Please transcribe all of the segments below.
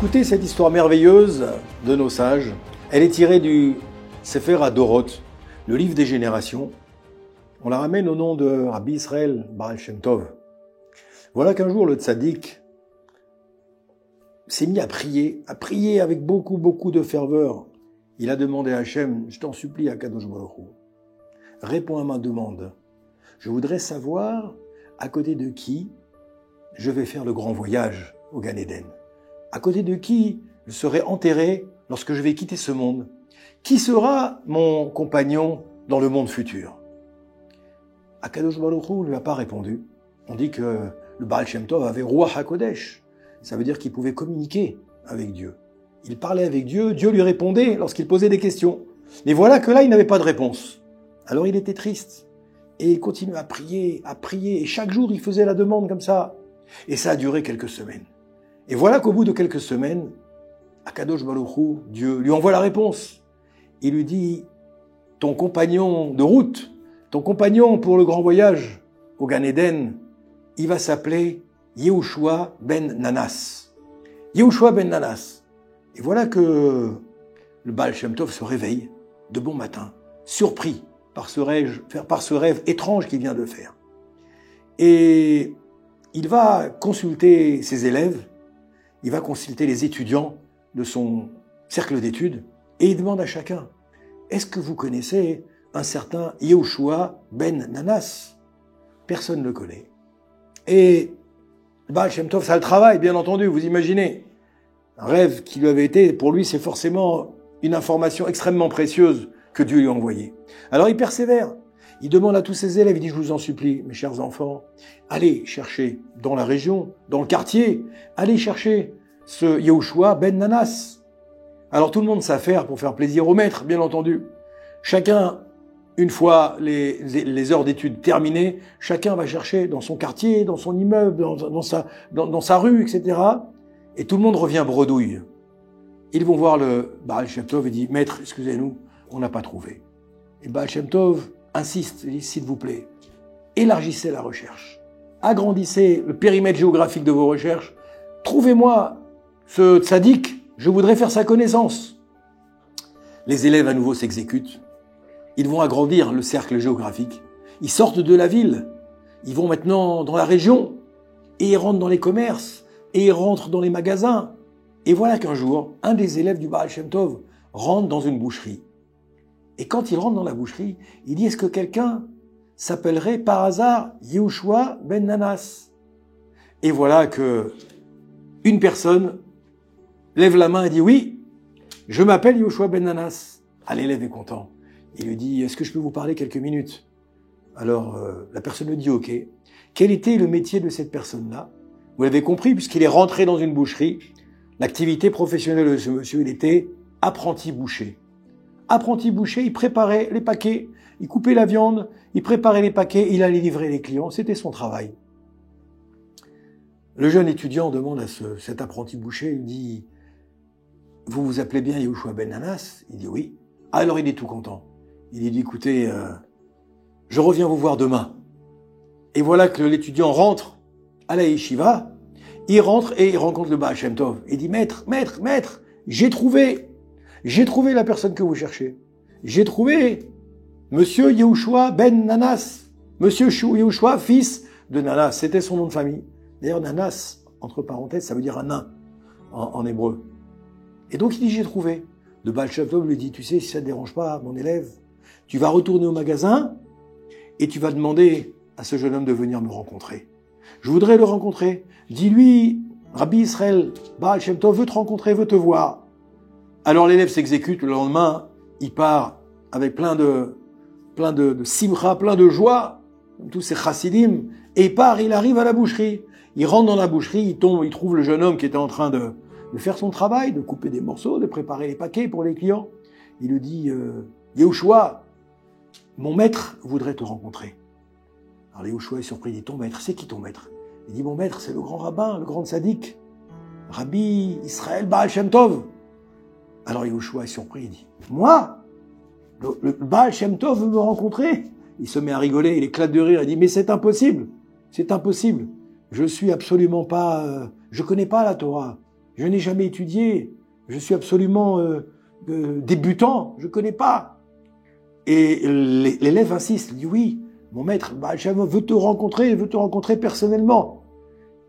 Écoutez cette histoire merveilleuse de nos sages. Elle est tirée du Sefer HaDorot, le livre des générations. On la ramène au nom de Rabbi Israël Baal Shem Tov. Voilà qu'un jour le tzaddik s'est mis à prier avec beaucoup de ferveur. Il a demandé à Hachem, je t'en supplie, Akadosh Baruch Hu, réponds à ma demande. Je voudrais savoir à côté de qui je vais faire le grand voyage au Gan Eden. À côté de qui je serai enterré lorsque je vais quitter ce monde. Qui sera mon compagnon dans le monde futur? Akadosh Baruch Hu ne lui a pas répondu. On dit que le Baal Shem Tov avait Ruach HaKodesh. Ça veut dire qu'il pouvait communiquer avec Dieu. Il parlait avec Dieu, Dieu lui répondait lorsqu'il posait des questions. Mais voilà que là, il n'avait pas de réponse. Alors il était triste. Et il continuait à prier. Et chaque jour, il faisait la demande comme ça. Et ça a duré quelques semaines. Et voilà qu'au bout de quelques semaines, Akadosh Baruch Hu, Dieu, lui envoie la réponse. Il lui dit, ton compagnon de route, ton compagnon pour le grand voyage au Gan Eden, il va s'appeler Yehoshua ben Nanas. Yehoshua ben Nanas. Et voilà que le Baal Shem Tov se réveille de bon matin, surpris par ce rêve étrange qu'il vient de faire. Et il va consulter ses élèves, il va consulter les étudiants de son cercle d'études, et il demande à chacun, est-ce que vous connaissez un certain Yehoshua ben Nanas? Personne ne le connaît. Et le Baal Shem Tov, ça le travaille, bien entendu, vous imaginez. Un rêve qui lui avait été, pour lui, c'est forcément une information extrêmement précieuse que Dieu lui a envoyée. Alors il persévère. Il demande à tous ses élèves, il dit, je vous en supplie, mes chers enfants, allez chercher dans la région, dans le quartier, allez chercher ce Yehoshua ben Nanas. Alors tout le monde s'affaire pour faire plaisir au maître, bien entendu. Chacun, une fois les heures d'études terminées, chacun va chercher dans son quartier, dans son immeuble, dans sa rue, etc. Et tout le monde revient bredouille. Ils vont voir le Baal Shem Tov et dit, maître, excusez-nous, on n'a pas trouvé. Et Baal Shem Tov insiste, il dit, s'il vous plaît, élargissez la recherche, agrandissez le périmètre géographique de vos recherches, trouvez-moi ce tzaddik, je voudrais faire sa connaissance. Les élèves à nouveau s'exécutent, ils vont agrandir le cercle géographique, ils sortent de la ville, ils vont maintenant dans la région, et ils rentrent dans les commerces, et ils rentrent dans les magasins. Et voilà qu'un jour, un des élèves du Baal Shem Tov rentre dans une boucherie. Et quand il rentre dans la boucherie, il dit, est-ce que quelqu'un s'appellerait par hasard Yehoshua ben Nanas? Et voilà que une personne lève la main et dit, oui, je m'appelle Yehoshua ben Nanas. Ah, l'élève est content. Il lui dit, est-ce que je peux vous parler quelques minutes? Alors, la personne lui dit, ok. Quel était le métier de cette personne-là? Vous l'avez compris, puisqu'il est rentré dans une boucherie. L'activité professionnelle de ce monsieur, il était apprenti boucher. Apprenti boucher, il préparait les paquets, il coupait la viande, il préparait les paquets, il allait livrer les clients, c'était son travail. Le jeune étudiant demande à cet apprenti boucher, il dit, vous vous appelez bien Yehoshua ben Nanas? Il dit oui. Alors il est tout content. Il dit, écoutez, je reviens vous voir demain. Et voilà que l'étudiant rentre à la yeshiva, il rentre et il rencontre le Baal Shem Tov. Il dit, maître, j'ai trouvé la personne que vous cherchez. J'ai trouvé Monsieur Yehoshua ben Nanas. Monsieur Yehoshua, fils de Nanas. C'était son nom de famille. D'ailleurs, Nanas, entre parenthèses, ça veut dire un nain en hébreu. Et donc il dit, j'ai trouvé. Le Baal Shem Tov lui dit, tu sais, si ça ne te dérange pas, mon élève, tu vas retourner au magasin et tu vas demander à ce jeune homme de venir me rencontrer. Je voudrais le rencontrer. Dis-lui, Rabbi Israël, Baal Shem Tov veut te rencontrer, veut te voir. Alors l'élève s'exécute, le lendemain, il part avec plein de simra, plein de joie, tous ces chassidim, et il arrive à la boucherie. Il rentre dans la boucherie, il trouve le jeune homme qui était en train de faire son travail, de couper des morceaux, de préparer les paquets pour les clients. Il lui dit, Yehoshua, mon maître voudrait te rencontrer. Alors Yehoshua est surpris, il dit, ton maître, c'est qui ton maître? Il dit, mon maître, c'est le grand rabbin, le grand tzaddik, Rabbi Israël Baal Shem Tov. Alors Yehoshua est surpris, il dit, moi, le Baal Shem Tov veut me rencontrer? Il se met à rigoler, il éclate de rire, il dit, mais c'est impossible, je suis absolument pas, je connais pas la Torah, Je n'ai jamais étudié. Je suis absolument débutant. Je ne connais pas. Et l'élève insiste. Il dit oui, mon maître, Baal Shem Tov veut te rencontrer personnellement.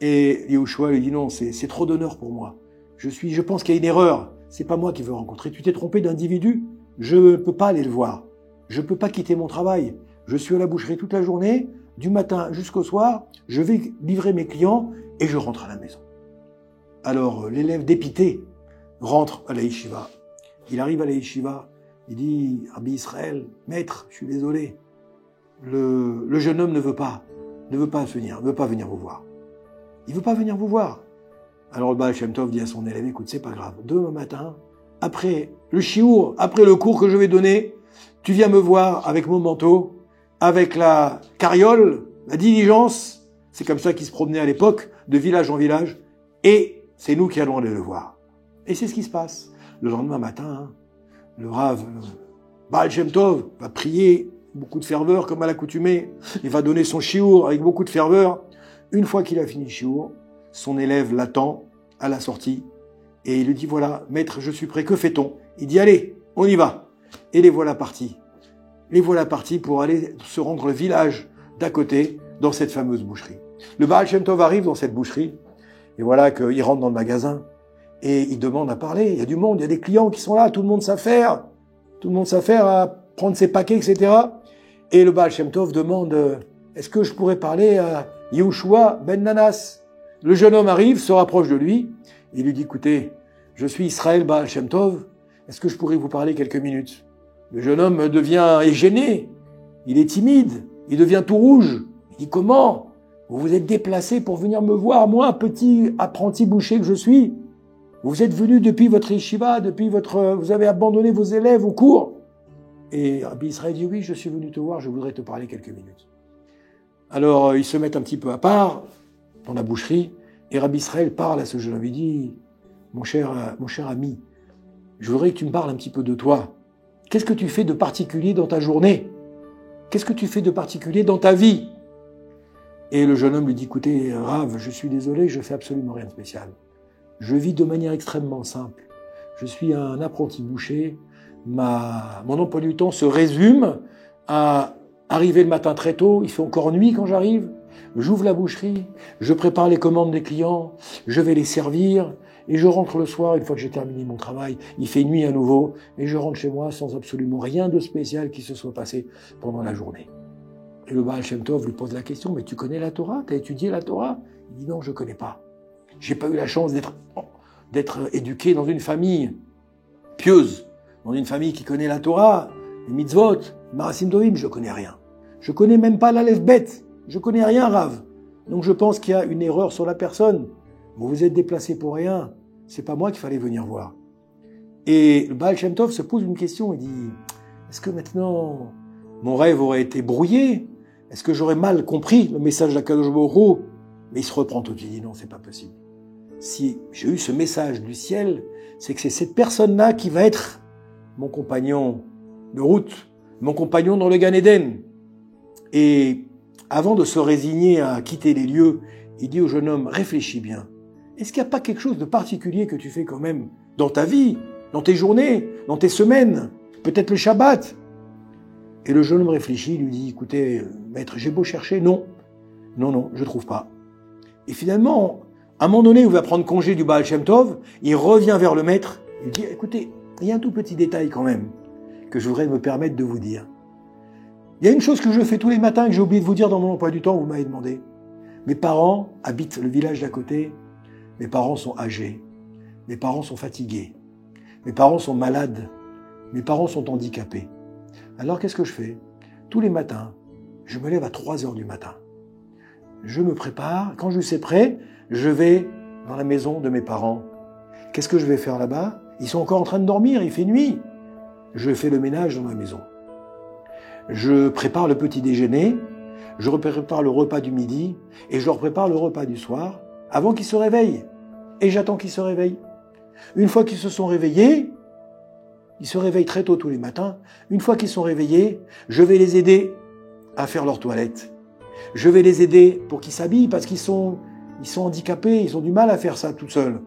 Et Yehoshua lui dit non, c'est trop d'honneur pour moi. Je pense qu'il y a une erreur. C'est pas moi qui veux rencontrer. Tu t'es trompé d'individu. Je ne peux pas aller le voir. Je ne peux pas quitter mon travail. Je suis à la boucherie toute la journée, du matin jusqu'au soir. Je vais livrer mes clients et je rentre à la maison. Alors l'élève dépité rentre à la yeshiva. Il arrive à la yeshiva. Il dit Rabbi Israël, maître, je suis désolé. Le jeune homme ne veut pas venir vous voir. Il ne veut pas venir vous voir. Alors le Baal Shem Tov dit à son élève, écoute, c'est pas grave. Demain matin, après le shiur, après le cours que je vais donner, tu viens me voir avec mon manteau, avec la carriole, la diligence. C'est comme ça qu'ils se promenaient à l'époque, de village en village. Et c'est nous qui allons aller le voir. Et c'est ce qui se passe. Le lendemain matin, le Rav Baal Shem Tov va prier, beaucoup de ferveur comme à l'accoutumée. Il va donner son shiur avec beaucoup de ferveur. Une fois qu'il a fini le shiur, son élève l'attend à la sortie et il lui dit voilà, maître, je suis prêt, que fait-on? Il dit allez, on y va. Et les voilà partis. Les voilà partis pour aller se rendre au village d'à côté dans cette fameuse boucherie. Le Baal Shem Tov arrive dans cette boucherie et voilà qu'il rentre dans le magasin et il demande à parler. Il y a du monde, il y a des clients qui sont là, tout le monde s'affaire. Tout le monde s'affaire à prendre ses paquets, etc. Et le Baal Shem Tov demande est-ce que je pourrais parler à Yehoshua ben Nanas? Le jeune homme arrive, se rapproche de lui, il lui dit écoutez, je suis Israël Baal Shem Tov, est-ce que je pourrais vous parler quelques minutes? Le jeune homme est gêné, il est timide, il devient tout rouge. Il dit comment? Vous vous êtes déplacé pour venir me voir, moi, petit apprenti boucher que je suis? Vous êtes venu depuis votre yeshiva, vous avez abandonné vos élèves au cours? Et Rabbi Israël dit oui, je suis venu te voir, je voudrais te parler quelques minutes. Alors ils se mettent un petit peu à part dans la boucherie et Rabbi Israël parle à ce jeune homme. Il dit mon cher ami, je voudrais que tu me parles un petit peu de toi. Qu'est-ce que tu fais de particulier dans ta journée? Qu'est-ce que tu fais de particulier dans ta vie? Et le jeune homme lui dit écoutez Rav, je suis désolé, je fais absolument rien de spécial. Je vis de manière extrêmement simple. Je suis un apprenti boucher. Mon emploi du temps se résume à arriver le matin très tôt. Il fait encore nuit quand j'arrive. J'ouvre la boucherie. Je prépare les commandes des clients. Je vais les servir. Et je rentre le soir, une fois que j'ai terminé mon travail. Il fait nuit à nouveau. Et je rentre chez moi sans absolument rien de spécial qui se soit passé pendant la journée. Et le Baal Shem Tov lui pose la question, mais tu connais la Torah? Tu as étudié la Torah? Il dit non, je ne connais pas. J'ai pas eu la chance d'être éduqué dans une famille pieuse, dans une famille qui connaît la Torah, les mitzvot, Marasim Tovim, je connais rien. Je connais même pas l'Aleph Bet. Je connais rien, Rav. Donc je pense qu'il y a une erreur sur la personne. Vous vous êtes déplacé pour rien. C'est pas moi qu'il fallait venir voir. Et le Baal Shem Tov se pose une question. Il dit, est-ce que maintenant mon rêve aurait été brouillé? Est-ce que j'aurais mal compris le message d'Akadosh Baruch Hu? Mais il se reprend tout de suite. Il dit non, c'est pas possible. Si j'ai eu ce message du ciel, c'est que c'est cette personne-là qui va être mon compagnon de route, mon compagnon dans le Gan Eden. Et avant de se résigner à quitter les lieux, il dit au jeune homme, réfléchis bien. Est-ce qu'il n'y a pas quelque chose de particulier que tu fais quand même dans ta vie, dans tes journées, dans tes semaines, peut-être le Shabbat? Et le jeune homme réfléchit, il lui dit, écoutez, maître, j'ai beau chercher, non, je trouve pas. Et finalement, à un moment donné où il va prendre congé du Baal Shem Tov, il revient vers le maître, il dit, écoutez, il y a un tout petit détail quand même que je voudrais me permettre de vous dire. Il y a une chose que je fais tous les matins que j'ai oublié de vous dire dans mon emploi du temps, vous m'avez demandé. Mes parents habitent le village d'à côté, mes parents sont âgés, mes parents sont fatigués, mes parents sont malades, mes parents sont handicapés. Alors qu'est-ce que je fais? Tous les matins, je me lève à 3 heures du matin. Je me prépare, quand je suis prêt, je vais dans la maison de mes parents. Qu'est-ce que je vais faire là-bas? Ils sont encore en train de dormir, il fait nuit. Je fais le ménage dans ma maison. Je prépare le petit déjeuner, je prépare le repas du midi et je leur prépare le repas du soir avant qu'ils se réveillent. Et j'attends qu'ils se réveillent. Une fois qu'ils se sont réveillés, ils se réveillent très tôt tous les matins. Une fois qu'ils sont réveillés, je vais les aider à faire leur toilette. Je vais les aider pour qu'ils s'habillent parce qu'ils sont handicapés, ils ont du mal à faire ça tout seuls.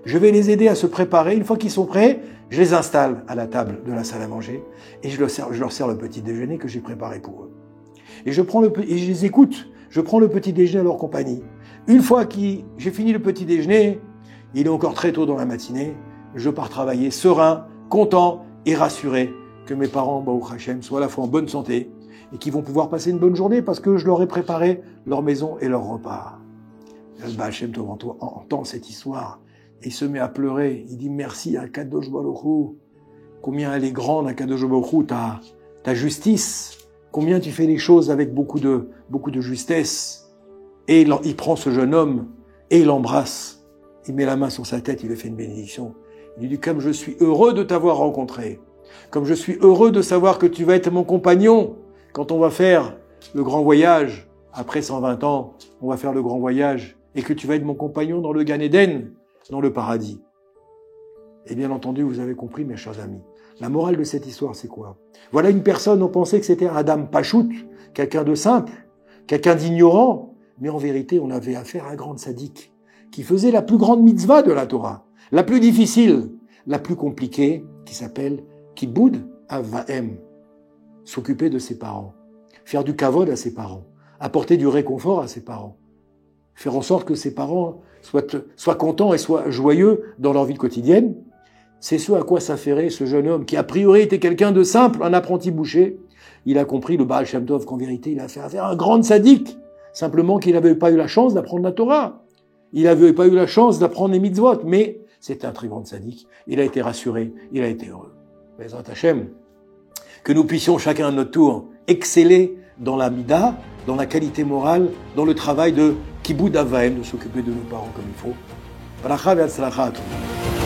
Je vais les aider à se préparer. Une fois qu'ils sont prêts, je les installe à la table de la salle à manger et je leur sers le petit déjeuner que j'ai préparé pour eux. Et je les écoute. Je prends le petit déjeuner à leur compagnie. Une fois que j'ai fini le petit déjeuner, il est encore très tôt dans la matinée, je pars travailler serein, content et rassuré que mes parents, Baruch Hashem, soient à la fois en bonne santé et qu'ils vont pouvoir passer une bonne journée parce que je leur ai préparé leur maison et leur repas. Le Baal Shem Tov entend cette histoire et il se met à pleurer. Il dit merci à Kadosh Baruch Hu. Combien elle est grande, à Kadosh Baruch Hu, ta justice. Combien tu fais les choses avec beaucoup de justesse. Et il prend ce jeune homme et il l'embrasse. Il met la main sur sa tête, il lui fait une bénédiction. Il lui dit, comme je suis heureux de t'avoir rencontré, comme je suis heureux de savoir que tu vas être mon compagnon quand on va faire le grand voyage, après 120 ans, on va faire le grand voyage, et que tu vas être mon compagnon dans le Gan Eden, dans le paradis. Et bien entendu, vous avez compris, mes chers amis. La morale de cette histoire, c'est quoi? Voilà une personne, on pensait que c'était Adam Pachout, quelqu'un de simple, quelqu'un d'ignorant, mais en vérité, on avait affaire à un grand sadique qui faisait la plus grande mitzvah de la Torah, la plus difficile, la plus compliquée, qui s'appelle Kibud Avahem, s'occuper de ses parents, faire du kavod à ses parents, apporter du réconfort à ses parents, faire en sorte que ses parents soient contents et soient joyeux dans leur vie quotidienne. C'est ce à quoi s'affairait ce jeune homme qui a priori était quelqu'un de simple, un apprenti boucher. Il a compris, le Baal Shem Tov, qu'en vérité il a fait affaire à un grand sadique, simplement qu'il n'avait pas eu la chance d'apprendre la Torah. Il n'avait pas eu la chance d'apprendre les mitzvot, mais c'est un très grand sadique. Il a été rassuré, il a été heureux. Bezrat Hashem, que nous puissions chacun à notre tour exceller dans la mida, dans la qualité morale, dans le travail de Kibud Avahem, de s'occuper de nos parents comme il faut. Bracha ve'atzlacha à tout le monde.